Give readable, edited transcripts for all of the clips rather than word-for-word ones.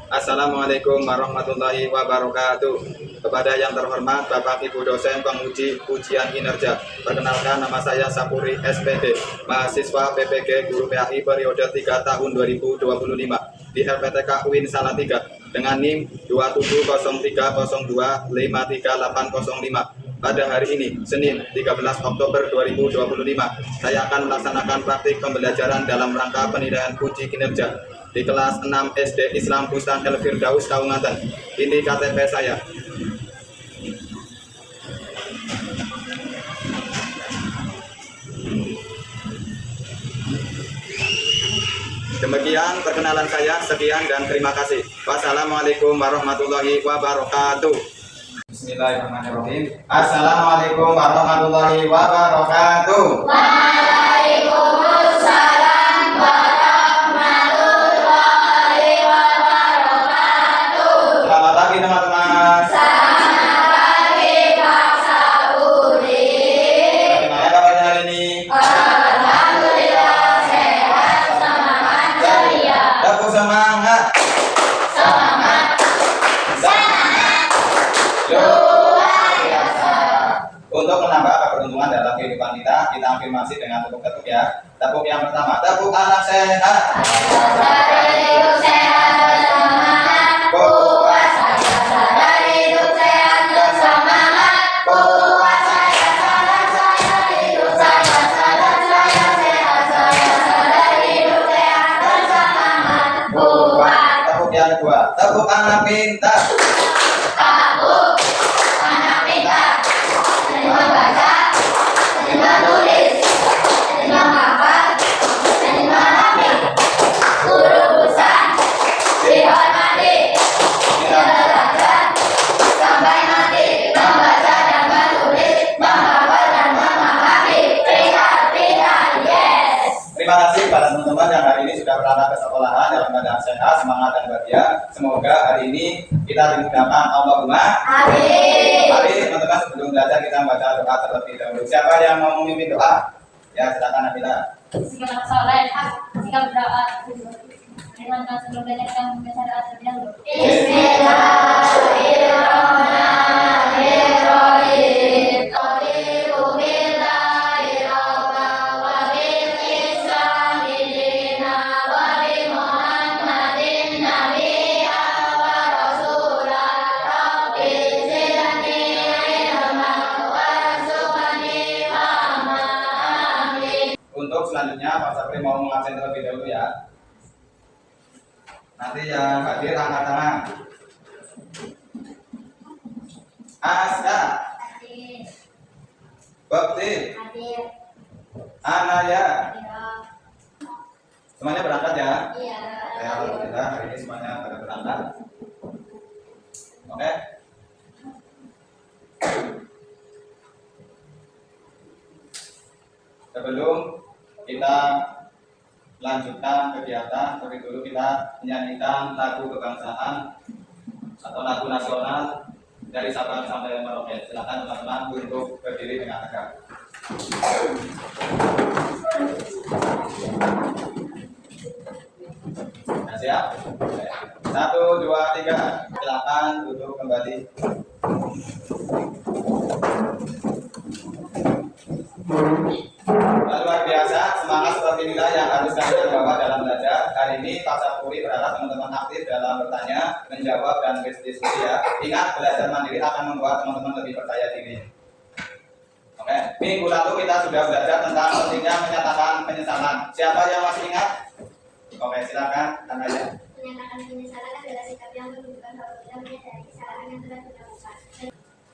Assalamualaikum warahmatullahi wabarakatuh. Kepada yang terhormat Bapak Ibu dosen penguji ujian kinerja, perkenalkan nama saya Sapuri SPD, mahasiswa PPG Guru PAI periode 3 tahun 2025 di LPTK UIN Salatiga dengan NIM 27030253805. Pada hari ini, Senin 13 Oktober 2025, saya akan melaksanakan praktik pembelajaran dalam rangka penilaian uji kinerja di kelas 6 SD Islam Bustan El Firdaus Kaungaten. Ini KTP saya. Demikian perkenalan saya, sekian dan terima kasih. Wassalamualaikum warahmatullahi wabarakatuh. Bismillahirrahmanirrahim. Assalamualaikum warahmatullahi wabarakatuh. Waalaikumsalam warahmatullahi wabarakatuh. Selamat pagi teman-teman. Selamat pagi Pak Sapuri. Bagaimana kabarnya hari ini? Alhamdulillah sehat, semangat, ceria. Tepuk semangat. Semangat, semangat, luar biasa. Untuk menambah keberuntungan dalam kehidupan kita afirmasi dengan tepuk-tepuk ya. Tepuk yang pertama, tepuk anak sehat. Sadar hidup sehat bersemangat, kuat saya sadar hidup sehat bersemangat, kuat saya sadar hidup saya sadar sehat saya sadar hidup sehat bersemangat, kuat. Tepuk yang kedua, tepuk anak pintar. Tabuk anak pintar, terima baca, terima tulis, terima hafal, terima rapih, guru besar dihormati, belajar sampai mati, membaca dan menulis, menghafal dan memahami, pintar, yes. Terima kasih pada teman-teman yang hari ini sudah berangkat ke sekolahan dalam keadaan sehat, semangat dan bahagia. Semoga hari ini kita dimudahkan Allahumma Amin. Mari teman-teman sebelum belajar kita membaca doa terlebih dahulu. Siapa yang mau memimpin doa? Ya silakan Nabila. Segala soleh, jika berdoa. Dengan sebelum belajar kita membaca doa terlebih dahulu. Bismillahirrahmanirrahim. Qadiru billahi rabban wa bil islami dinan wa bi Muhammadin nabiyyan wa rasulan. Rabbi zidni ilman warzuqni fahman. Amin. Untuk selanjutnya Pak Sapri mau mengabsen terlebih dahulu ya. Nanti yang hadir angkat tangan. Aska, Hadir, Bakti, hadir, Anaya. ya, Semuanya berangkat ya. iya. Ya, alhamdulillah hari ini semuanya pada berangkat. Oke. Sebelum kita lanjutkan kegiatan, tapi dulu kita menyanyikan lagu kebangsaan atau lagu nasional dari Sabang sampai Merauke. Silakan teman-teman untuk berdiri dengan tegak. Nah, siap? 1, 2, 3. Silakan duduk kembali. Luar biasa, semangat seperti inilah yang harus kalian bawa dalam belajar. Hari ini Pak Sapuri berharap teman-teman aktif dalam bertanya, menjawab, dan berdiskusi ya. Ingat, belajar mandiri akan membuat teman-teman lebih percaya diri. Oke, minggu lalu kita sudah belajar tentang pentingnya menyatakan penyesalan. Siapa yang masih ingat? Oke, silakan, Anaya. Menyatakan penyesalan adalah sikap yang menunjukkan bahwa kita menyadari kesalahan yang telah dilakukan.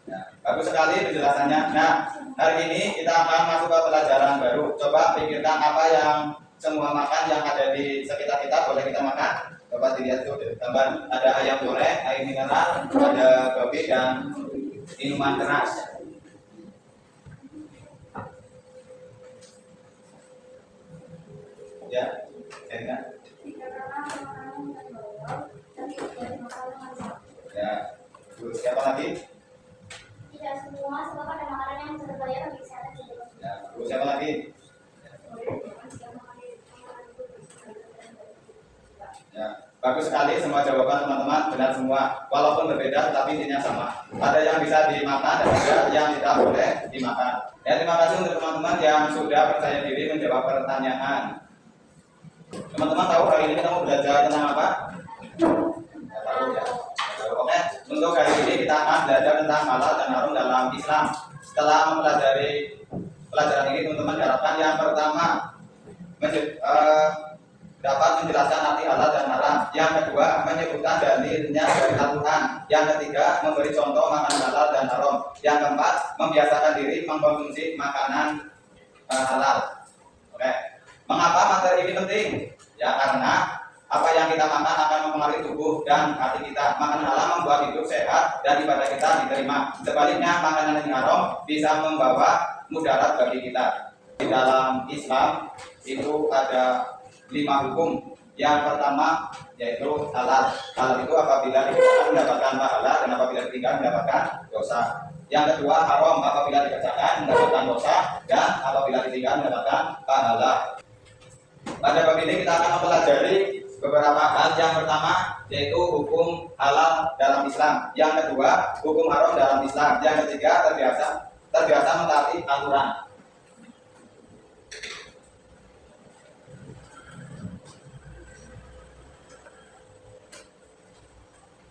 Ya, bagus sekali penjelasannya. Nah, hari ini kita akan masuk ke pelajaran baru. Coba pikirkan apa yang semua makan yang ada di sekitar kita boleh kita makan. Coba dilihat tuh gambar, ada ayam goreng, air mineral, ada kopi dan minuman keras. Ya, ingat. Ya, terus siapa lagi? Tidak semua sebab ada makanan yang bisa berbahaya bagi kesehatan. Ya, terus siapa lagi? Ya, Bagus sekali semua jawaban teman-teman, benar semua. Walaupun berbeda tapi intinya sama. Ada yang bisa dimakan dan ada yang tidak boleh dimakan. Ya, terima kasih untuk teman-teman yang sudah percaya diri menjawab pertanyaan. Teman-teman tahu hari ini kita mau belajar tentang apa? Ya, tahu ya. Oke, untuk hari ini kita akan belajar tentang halal dan haram dalam Islam. Setelah mempelajari pelajaran ini, teman-teman harapkan yang pertama dapat menjelaskan arti halal dan haram. Yang kedua, menyebutkan dalilnya dari Al-Quran. Yang ketiga, memberi contoh makanan halal dan haram. Yang keempat, membiasakan diri mengkonsumsi makanan halal. Oke. Mengapa materi ini penting? Ya karena apa yang kita makan akan mempengaruhi tubuh dan hati kita. Makanan halal membuat hidup sehat dan ibadah kita diterima. Sebaliknya, makanan yang haram bisa membawa mudarat bagi kita. Di dalam Islam itu ada 5 hukum. Yang pertama yaitu halal. Halal itu apabila dikerjakan mendapatkan pahala dan apabila ditinggalkan mendapatkan dosa. Yang kedua haram, apabila dikerjakan mendapatkan dosa dan apabila ditinggalkan mendapatkan pahala. Pada bab ini kita akan mempelajari beberapa hal. Yang pertama yaitu hukum halal dalam Islam. Yang kedua hukum haram dalam Islam. Yang ketiga terbiasa mentaati aturan.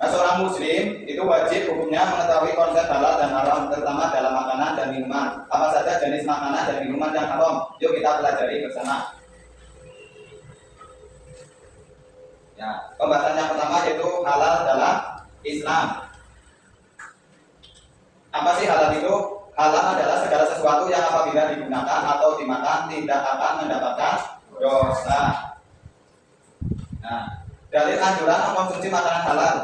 Nah, seorang muslim itu wajib hukumnya mengetahui konsep halal dan haram, terutama dalam makanan dan minuman. Apa saja jenis makanan dan minuman yang haram? Yuk kita pelajari bersama. Ya, pembahasan yang pertama yaitu halal dalam Islam. Apa sih halal itu? Halal adalah segala sesuatu yang apabila digunakan atau dimakan tidak akan mendapatkan dosa. Nah, dalil anjuran mengkonsumsi makanan halal.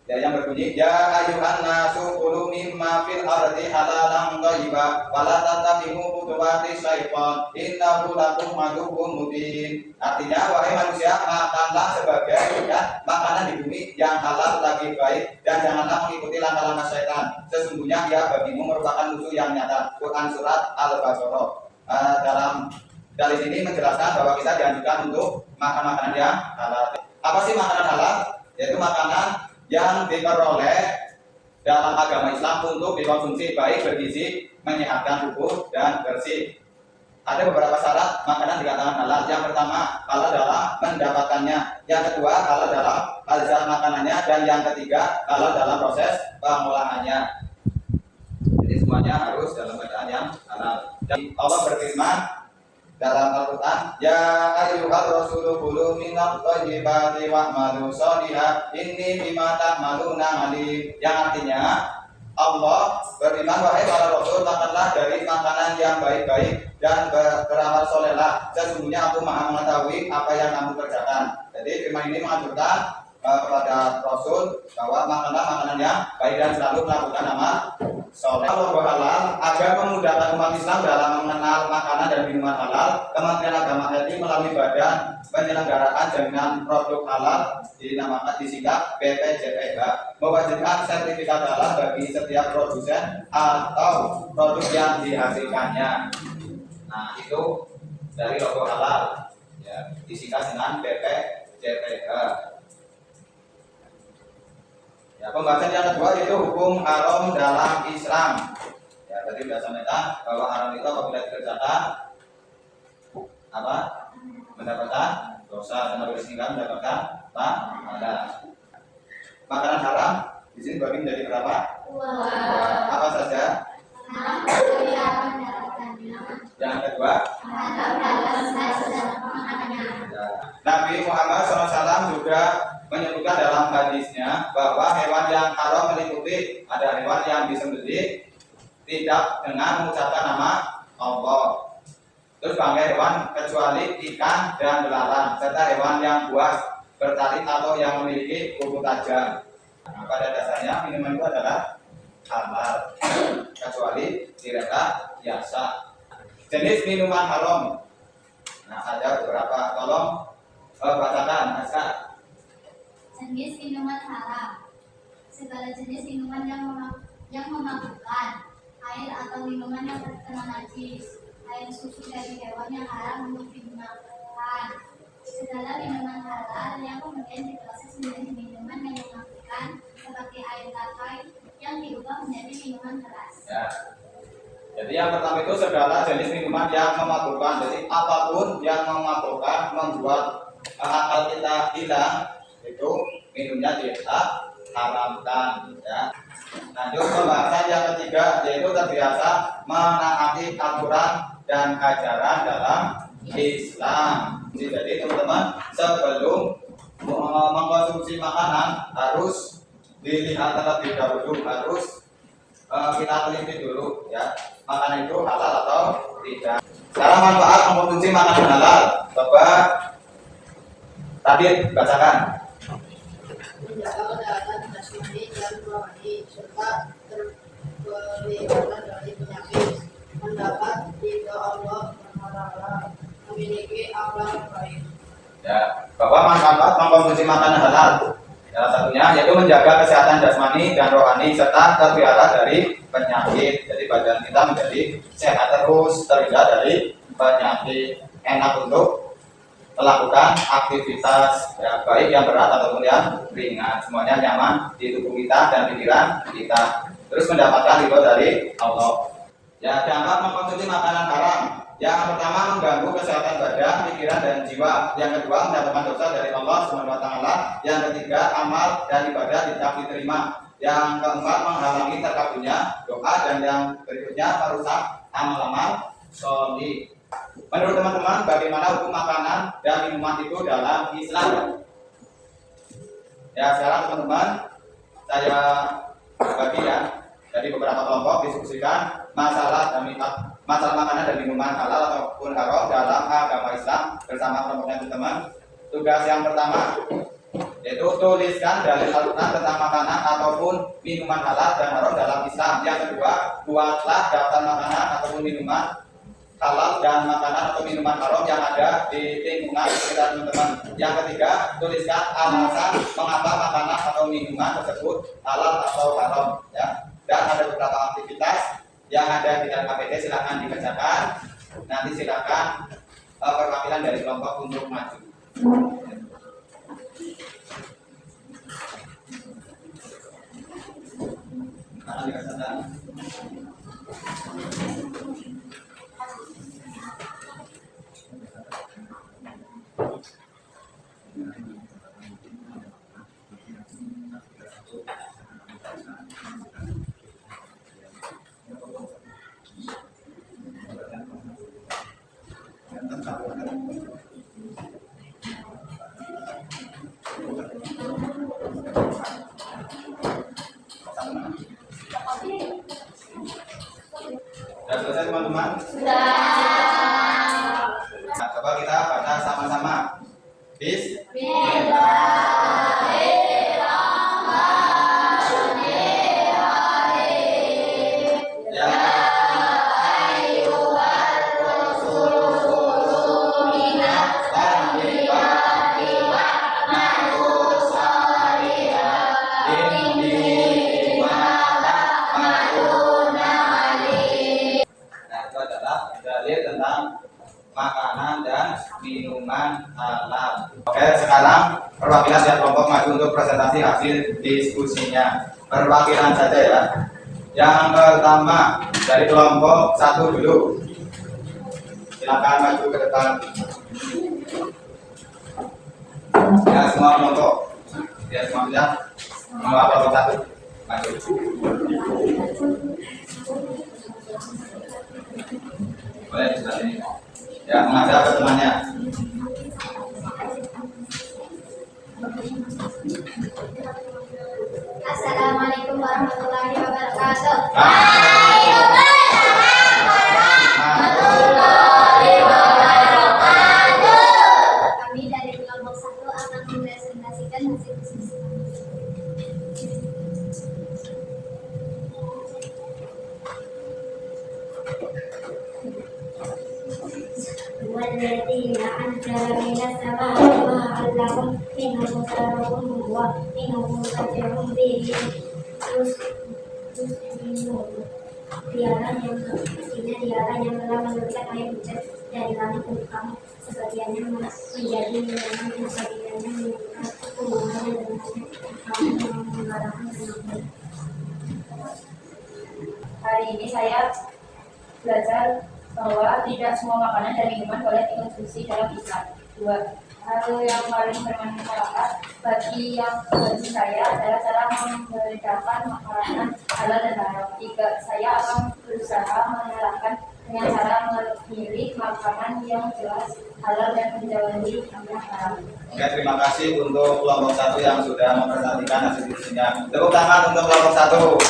Ya, yang berbunyi ya ayuhan nasu kulu mimma fil ardi halalan thayyiban wa la tattabi'u khutuwati syaitan innahu lakum aduwwun mubin. Artinya wahai manusia, makanlah sebagai makanan di bumi yang halal lagi baik dan janganlah mengikuti langkah-langkah syaitan. Sesungguhnya dia bagimu merupakan musuh yang nyata. Quran surat Al-Baqarah. Dalam dalil ini menjelaskan bahwa kita dianjurkan untuk makan makanan yang halal. Apa sih makanan halal? Yaitu makanan yang diperoleh dalam agama Islam untuk dikonsumsi baik, bergizi, menyehatkan tubuh dan bersih. Ada beberapa syarat makanan dikatakan halal. Yang pertama, halal dalam mendapatkannya. Yang kedua, halal dalam lezat makanannya. Dan yang ketiga, halal dalam proses pengolahannya. Jadi semuanya harus dalam keadaan yang halal. Dan Allah berfirman dalam Al-Quran, ya ayyuhar rasulu kulu minat thayyibati wa'malu sholihan inni bima ta'maluna alim. Yang artinya Allah berfirman, wahai para rasul, makanlah dari makanan yang baik-baik dan beramal solehlah. Sesungguhnya aku maha mengetahui apa yang kamu kerjakan. Jadi firman ini menganjurkan kepada Rasul bahwa makanlah makanan yang baik dan selalu melakukan amal soleh. Allah halal agar memudahkan umat Islam dalam mengenal makanan dan minuman halal. Kementerian Agama RI melalui Badan Penyelenggaraan Jaminan Produk Halal dinamakan disingkat BPJPH mewajibkan sertifikat halal bagi setiap produsen atau produk yang dihasilkannya. Nah, itu dari logo halal ya, disingkat dengan BPJPH. Ya, pembahasan yang kedua yaitu hukum haram dalam Islam. Ya, tadi sudah sampaikan bahwa haram itu apabila dikerjakan apa? Mendapatkan dosa dan apabila ditinggalkan mendapatkan pahala. Makanan haram di sini bagi menjadi berapa? Apa saja? Yang kedua, Nabi Muhammad SAW juga menyebutkan dalam hadisnya bahwa hewan yang haram meliputi ada hewan yang disembelih tidak dengan mengucapkan nama Allah. Terus bangkai hewan kecuali ikan dan belalang serta hewan yang buas, bertaring atau yang memiliki kuku tajam. Nah, pada dasarnya minuman itu adalah halal kecuali direkat biasa. Jenis minuman haram. Nah, ada beberapa. Tolong bacakan Aska. Jenis minuman haram. Segala jenis minuman yang memabukkan, air atau minuman yang terkena najis, air susu dari hewan yang haram untuk dimakan. Segala minuman halal yang kemudian diproses menjadi minuman yang memabukkan seperti air tapai yang diubah menjadi minuman keras. Ya. Jadi yang pertama itu segala jenis minuman yang memabukkan. Jadi apapun yang memabukkan membuat akal kita hilang itu minumnya diharamkan. Ya. Lanjut pembahasan yang ketiga yaitu terbiasa menaati aturan dan ajaran dalam Islam. Jadi teman-teman sebelum mengkonsumsi makanan harus dilihat terlebih dahulu, harus kita teliti dulu ya makanan itu halal atau tidak. Sekarang manfaat mengkonsumsi makanan halal. Coba tadi bacakan. Menjaga kesehatan jasmani dan rohani serta terpelihara dari penyakit, mendapat ridho Allah SWT, memiliki akhlak baik. Ya, bahwa manfaat mengkonsumsi makanan halal. Salah satunya yaitu menjaga kesehatan jasmani dan rohani serta terpelihara dari penyakit. Jadi badan kita menjadi sehat terus, terhindar dari penyakit, enak untuk melakukan aktivitas ya, baik yang berat ataupun yang ringan, semuanya nyaman di tubuh kita dan pikiran kita. Terus mendapatkan ridho dari Allah. Ya, dampak mengkonsumsi makanan haram. Yang pertama mengganggu kesehatan badan, pikiran dan jiwa. Yang kedua mendapatkan dosa dari Allah SWT. Yang ketiga amal dan ibadah tidak diterima. Yang keempat menghalangi terkabulnya doa dan yang berikutnya merusak amal-amal sholih. Menurut teman-teman bagaimana hukum makanan dan minuman itu dalam Islam? Ya sekarang teman-teman saya bagi ya dari beberapa kelompok diskusikan masalah makanan dan minuman halal ataupun haram dalam agama Islam bersama kelompoknya teman-teman. Tugas yang pertama yaitu tuliskan dalil Al-Quran tentang makanan ataupun minuman halal dan haram dalam Islam. Yang kedua, buatlah daftar makanan ataupun minuman halal dan makanan atau minuman haram yang ada di lingkungan sekitar teman-teman. Yang ketiga, tuliskan alasan mengapa makanan atau minuman tersebut halal atau haram. Ya. Dan ada beberapa aktivitas yang ada di dalam KPT, silakan dikerjakan. Nanti silakan perwakilan dari kelompok untuk maju. Silakan dikerjakan. Sudah selesai teman-teman? Sudah. Nah, coba kita baca sama-sama. Tentang makanan dan minuman halal. Oke, sekarang perwakilan dari kelompok maju untuk presentasi hasil diskusinya. Perwakilan saja ya. Yang pertama dari kelompok 1 dulu. Silakan maju ke depan. Ya semua kelompok. Ya semuanya. Semua kelompok 1 maju. Boleh di sini. Ya, menghadap ke temannya. Assalamualaikum warahmatullahi wabarakatuh. Kami dari kelompok 1 akan mempresentasikan hasil diskusi. والذين أنزل من السماء ماء لهم منه شراب ومنه شجر به تسقون dialah yang telah menurunkan air hujan dari langit untuk kamu sebagiannya menjadi minuman dan sebagiannya menimbulkan Hari ini saya belajar bahwa tidak semua makanan dan minuman boleh dikonsumsi dalam Islam. 2. Hal yang paling bermanfaat bagi saya adalah cara membedakan makanan halal dan haram. 3. Saya akan berusaha menerapkan dengan cara memilih makanan yang jelas halal dan menjauhi yang haram. Oke, terima kasih untuk kelompok 1 yang sudah memperhatikan hasil diskusinya. Tepuk tangan untuk kelompok 1.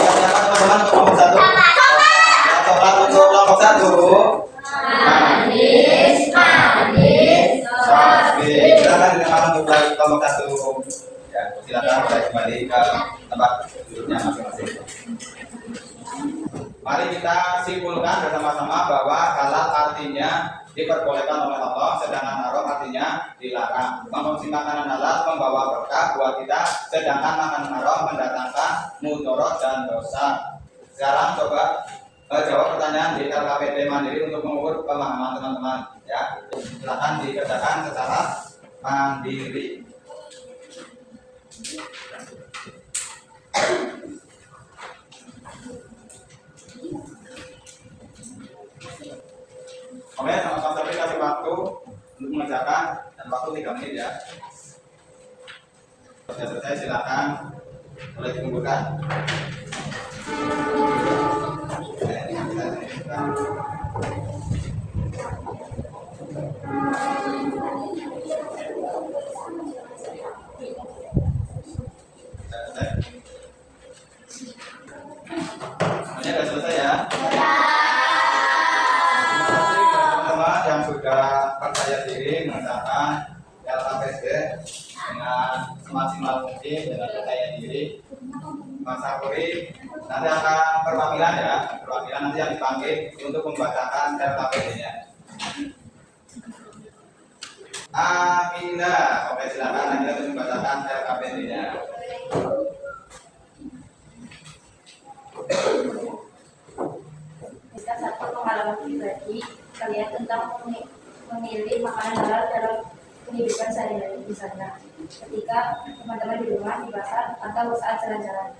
Siapa teman-teman untuk kelompok 1? Coklat untuk kelompok 1. Manis, Oke, silakan didengarkan untuk kelompok 1. Ya, silakan mulai kembali ke tempat duduknya masing-masing. Mari kita simpulkan bersama-sama bahwa halal artinya diperbolehkan oleh Allah, sedangkan haram artinya dilarang. Mengkonsumsi makanan halal membawa berkah buat kita, sedangkan makanan haram mendatangkan mudarat dan dosa. Sekarang coba jawab pertanyaan di LKPD Mandiri untuk mengukur pemahaman teman-teman. Ya, silakan dikerjakan secara mandiri. Oke, sama-sama saya kasih waktu untuk mengerjakan dan waktu 3 menit ya. Sudah selesai, silakan boleh dikumpulkan. Semuanya sudah selesai ya. Teman-teman yang sudah percaya diri mengerjakan LKPD dengan semaksimal mungkin dengan percaya diri. Mas Sapuri nanti akan perwakilan ya, perwakilan nanti yang dipanggil untuk membacakan LKPD-nya. Amina, oke silakan Amina untuk membacakan LKPD-nya. Kita satu pengalaman pribadi kalian tentang memilih makanan halal dalam kehidupan sehari-hari di sana. Ketika teman-teman di rumah, di pasar, atau saat jalan-jalan.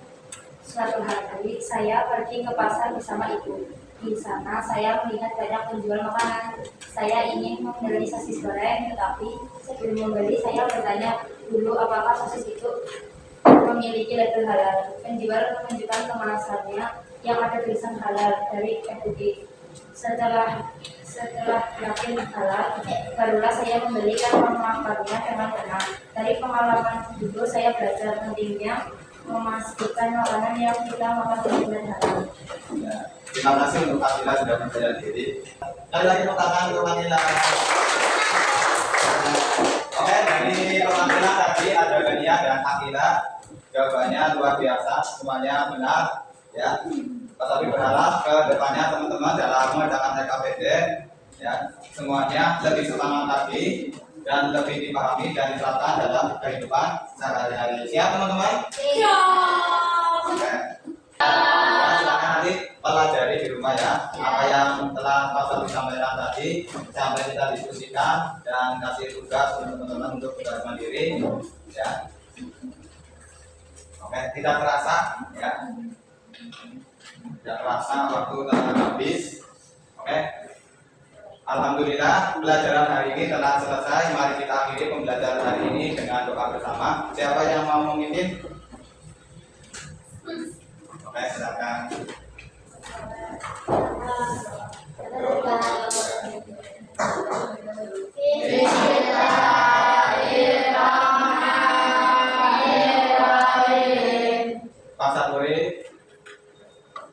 Suatu hari saya pergi ke pasar bersama ibu. Di sana saya melihat banyak penjual makanan. Saya ingin membeli sosis goreng, tetapi sebelum membeli saya bertanya dulu apakah sosis itu memiliki label halal. Penjual menunjukkan kemasannya yang ada tulisan halal dari MUI. Setelah yakin halal, barulah saya membeli dan memakannya dengan benar. Dari pengalaman dulu saya belajar pentingnya memastikan makanan yang kita makan benar halal. Ya, terima kasih untuk Akila sudah percaya diri. Kali lagi pertanyaan untuk Akila. Oke, dari perwakilan tadi ada Gania dan Akila. Jawabannya luar biasa, semuanya benar. Ya, tapi berharap ke depannya teman-teman dalam mengerjakan LKPD, ya, semuanya lebih semangat lagi dan lebih dipahami dan diterapkan dalam kehidupan sehari-hari. Siap teman-teman? Oke. Nah, silakan nanti pelajari di rumah ya apa yang telah Pak Sabri sampaikan tadi, sampai kita diskusikan dan kasih tugas untuk teman-teman untuk belajar mandiri ya. Oke, tidak terasa ya, tidak terasa waktu telah habis. Oke, alhamdulillah pelajaran hari ini telah selesai. Mari kita akhiri pembelajaran hari ini dengan doa bersama. Siapa yang mau memimpin? Oke, silakan. Pak Sapuri,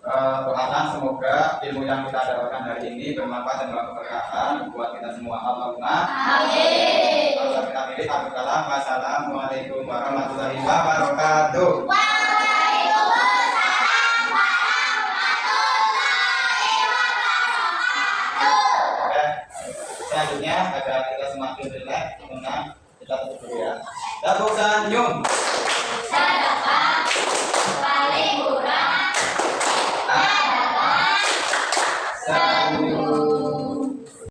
doakan semoga ilmu yang kita dapatkan hari ini bermanfaat dan berkeberkahan buat kita semua. Allahumma amin. Wassalamualaikum warahmatullahi wabarakatuh. Selanjutnya agar kita semakin rileks, tenang, kita tutup dulu ya. Tepuk senyum. paling kurang adalah